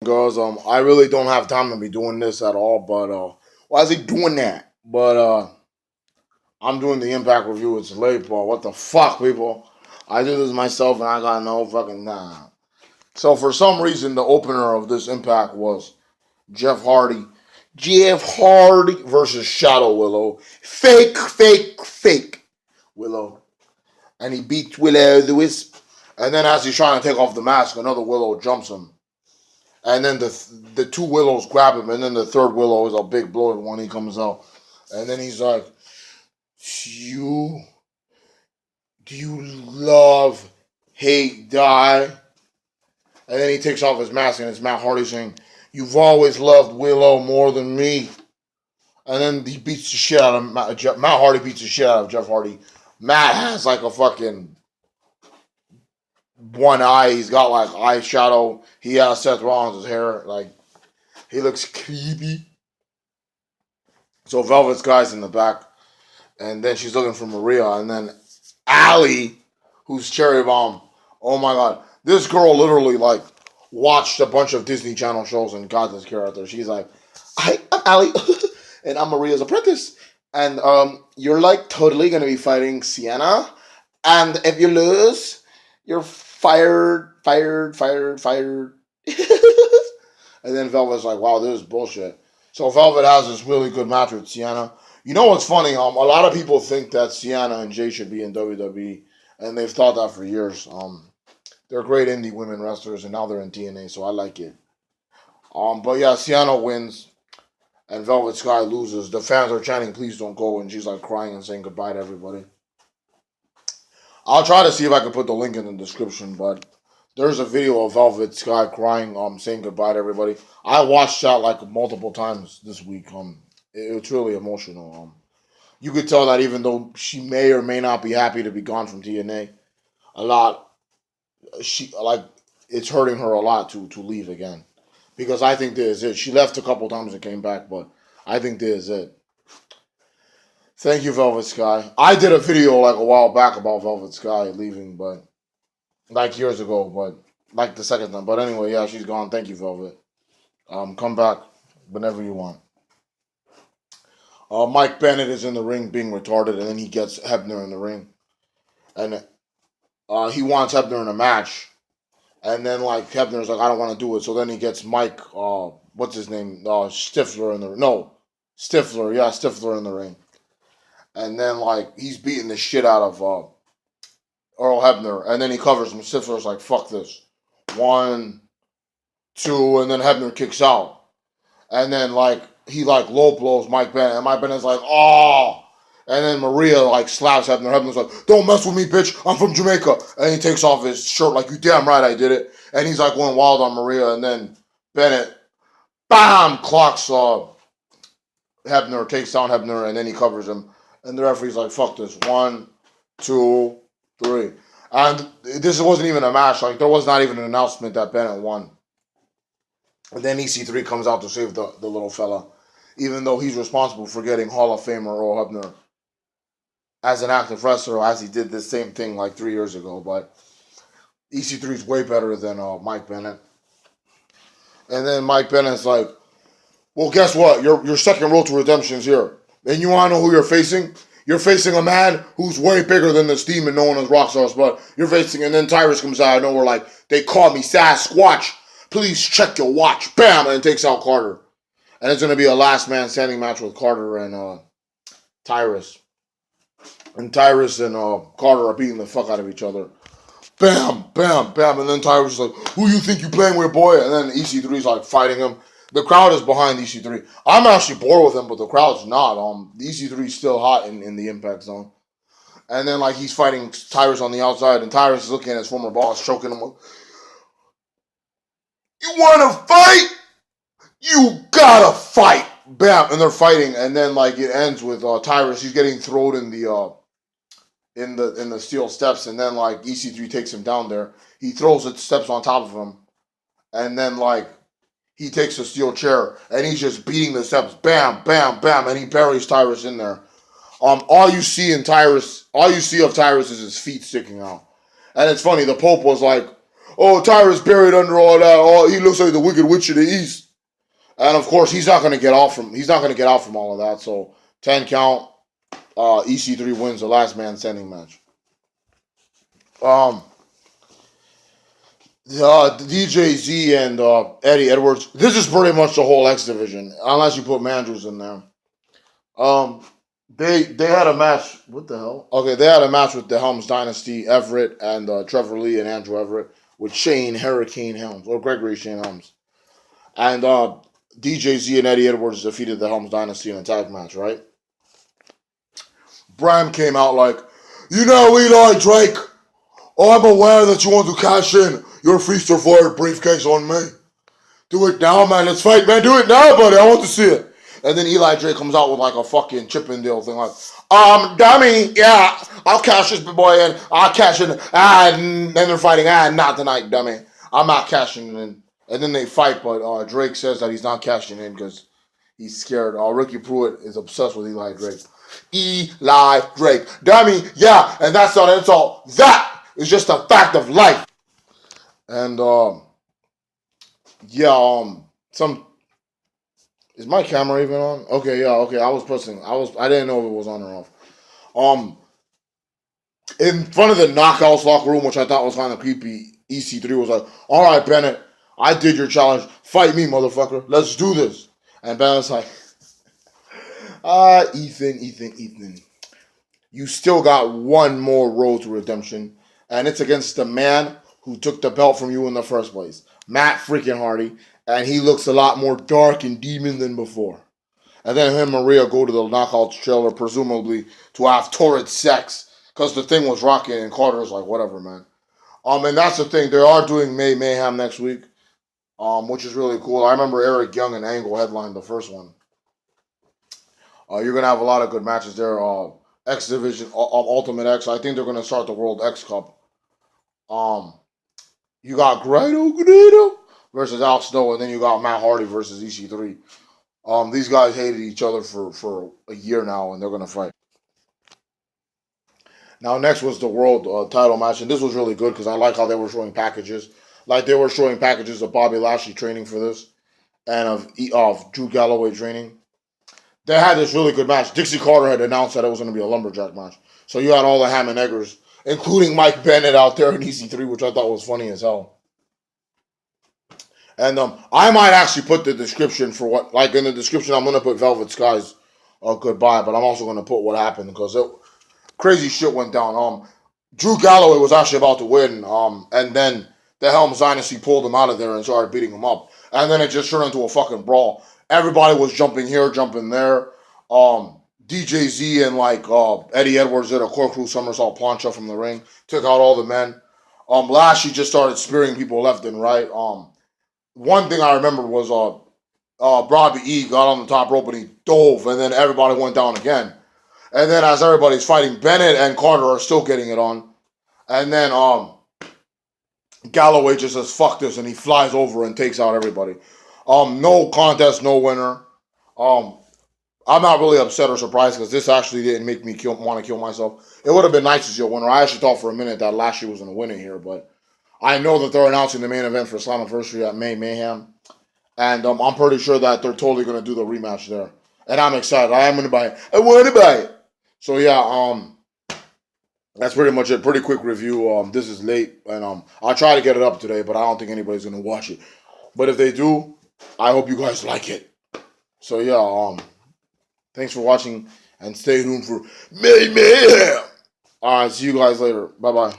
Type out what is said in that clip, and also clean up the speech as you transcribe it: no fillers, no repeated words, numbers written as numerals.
Girls, I really don't have time to be doing this at all, but why is he doing that? But I'm doing the impact review. It's late, but what the fuck, people? I do this myself, and I got no fucking nah. So for some reason, the opener of this impact was Jeff Hardy. Jeff Hardy versus Shadow Willow. Fake, fake, fake Willow, and he beats Willow the Wisp. And then as he's trying to take off the mask, another Willow jumps him. And then the two Willows grab him, and then the third Willow is a big bloated one. He comes out, and then he's like, "You do you love, hate, die?" And then he takes off his mask, and it's Matt Hardy saying, "You've always loved Willow more than me." And then he beats the shit out of Matt Hardy beats the shit out of Jeff Hardy. Matt has like a fucking one eye. He's got like eyeshadow. He has Seth Rollins' hair. Like, he looks creepy. So Velvet Sky's in the back. And then she's looking for Maria. And then Allie, who's Cherry Bomb. Oh my god. This girl literally like watched a bunch of Disney Channel shows and got this character. She's like, "Hi, I'm Allie. And I'm Maria's apprentice. And you're like totally gonna be fighting Sienna. And if you lose, you're fired, fired, fired, fired." And then Velvet's like, "Wow, this is bullshit." So Velvet has this really good match with Sienna. You know what's funny? A lot of people think that Sienna and Jay should be in WWE, and they've thought that for years. They're great indie women wrestlers, and now they're in TNA, so I like it. But yeah, Sienna wins, and Velvet Sky loses. The fans are chanting, "Please don't go," and she's like crying and saying goodbye to everybody. I'll try to see if I can put the link in the description, but there's a video of Velvet Sky crying, saying goodbye to everybody. I watched that like multiple times this week. It's really emotional. You could tell that even though she may or may not be happy to be gone from TNA, a lot she like it's hurting her a lot to leave again. Because I think this is it. She left a couple times and came back, but I think this is it. Thank you, Velvet Sky. I did a video like a while back about Velvet Sky leaving, but like years ago, but like the second time. But anyway, yeah, she's gone. Thank you, Velvet. Come back whenever you want. Mike Bennett is in the ring being retarded, and then he gets Hebner in the ring, and he wants Hebner in a match, and then like Hebner's like, "I don't want to do it," so then he gets Mike, what's his name, Stifler in the no, Stifler, yeah, Stifler in the ring, and then like he's beating the shit out of Earl Hebner, and then he covers him. Stifler's like, "Fuck this," 1, 2, and then Hebner kicks out. And then like he like low blows Mike Bennett, and Mike Bennett's like, "Oh!" And then Maria like slaps Hebner. Hebner's like, "Don't mess with me, bitch. I'm from Jamaica." And he takes off his shirt like, "You damn right I did it." And he's like going wild on Maria, and then Bennett, bam, clocks Hebner, takes down Hebner, and then he covers him. And the referee's like, "Fuck this. 1, 2, 3." And this wasn't even a match. Like there was not even an announcement that Bennett won. And then EC3 comes out to save the little fella, even though he's responsible for getting Hall of Famer Earl Hebner as an active wrestler, as he did this same thing like 3 years ago. But EC3 is way better than Mike Bennett. And then Mike Bennett's like, "Well, guess what? Your second road to redemption is here. And you want to know who you're facing? You're facing a man who's way bigger than this demon known as Rockstar's Blood. You're facing," and then Tyrus comes out of nowhere like, "They call me Sasquatch. Please check your watch." Bam! And it takes out Carter. And it's going to be a last man standing match with Carter and Tyrus. And Tyrus and Carter are beating the fuck out of each other. Bam, bam, bam. And then Tyrus is like, "Who you think you playing with, boy?" And then EC3 is like fighting him. The crowd is behind EC3. I'm actually bored with him, but the crowd's not. EC3 is still hot in the impact zone. And then like he's fighting Tyrus on the outside, and Tyrus is looking at his former boss, choking him. Like, "You want to fight? You gotta fight!" Bam, and they're fighting, and then like it ends with Tyrus. He's getting thrown in the steel steps, and then like EC3 takes him down there. He throws the steps on top of him, and then like he takes a steel chair, and he's just beating the steps. Bam, bam, bam, and he buries Tyrus in there. All you see of Tyrus is his feet sticking out, and it's funny. The Pope was like, oh, Tyrus buried under all that. Oh, he looks like the Wicked Witch of the East. And of course, he's not going to get out from all of that. So 10 count. EC3 wins the last man standing match. DJ Z and Eddie Edwards. This is pretty much the whole X division, unless you put Mandrews in there. They had a match. What the hell? Okay, they had a match with the Helms Dynasty, Everett and Trevor Lee and Andrew Everett with Shane Hurricane Helms or Gregory Shane Helms, and DJ Z and Eddie Edwards defeated the Helms Dynasty in a tag match. Right? Bram came out like, you know, Eli Drake. Oh, I'm aware that you want to cash in your Feast or Void briefcase on me. Do it now, man. Let's fight, man. Do it now, buddy. I want to see it. And then Eli Drake comes out with like a fucking Chippendale thing, like, dummy, yeah, I'll cash this boy in. I'll cash in. And then they're fighting. Not tonight, dummy. I'm not cashing in. And then they fight, but Drake says that he's not cashing in because he's scared. Ricky Pruitt is obsessed with Eli Drake. Eli Drake, dummy, yeah, and that's not an insult. That is just a fact of life. And some is my camera even on? Okay, yeah, okay. I didn't know if it was on or off. In front of the Knockouts locker room, which I thought was kind of creepy, EC3 was like, all right, Bennett, I did your challenge. Fight me, motherfucker. Let's do this. And Bennett's like, Ethan. You still got one more road to redemption, and it's against the man who took the belt from you in the first place, Matt freaking Hardy, and he looks a lot more dark and demon than before. And then him and Maria go to the Knockouts trailer, presumably to have torrid sex, because the thing was rocking, and Carter's like, whatever, man. And that's the thing. They are doing Mayhem next week, which is really cool. I remember Eric Young and Angle headlined the first one. You're going to have a lot of good matches there. X Division, Ultimate X. I think they're going to start the World X Cup. You got Grado versus Al Snow, and then you got Matt Hardy versus EC3. These guys hated each other for a year now, and they're going to fight. Now, next was the World title match, and this was really good because I like how they were showing packages. Like, they were showing packages of Bobby Lashley training for this, and of Drew Galloway training. They had this really good match. Dixie Carter had announced that it was going to be a Lumberjack match. So you had all the ham and eggers, including Mike Bennett out there in EC3, which I thought was funny as hell. And I might actually put the description for what, like in the description, I'm going to put Velvet Skies goodbye, but I'm also going to put what happened because crazy shit went down. Drew Galloway was actually about to win, and then the Helms Dynasty pulled him out of there and started beating him up. And then it just turned into a fucking brawl. Everybody was jumping here, jumping there. DJ Z and Eddie Edwards did a corkscrew somersault plancha from the ring, took out all the men. Lashley just started spearing people left and right. One thing I remember was Bobby E got on the top rope and he dove, and then everybody went down again. And then as everybody's fighting, Bennett and Carter are still getting it on. And then Galloway just says, fuck this, and he flies over and takes out everybody. No contest, no winner. I'm not really upset or surprised because this actually didn't make me want to kill myself. It would have been nice to see a winner. I actually thought for a minute that Lashley was going to win it here, but I know that they're announcing the main event for Slammiversary at Mayhem, and I'm pretty sure that they're totally going to do the rematch there. And I'm excited. I am going to buy it. I want to buy it. So yeah, that's pretty much it. Pretty quick review. This is late, and I'll try to get it up today, but I don't think anybody's going to watch it. But if they do, I hope you guys like it. So yeah, thanks for watching and stay tuned for Mayhem. Alright, see you guys later. Bye bye.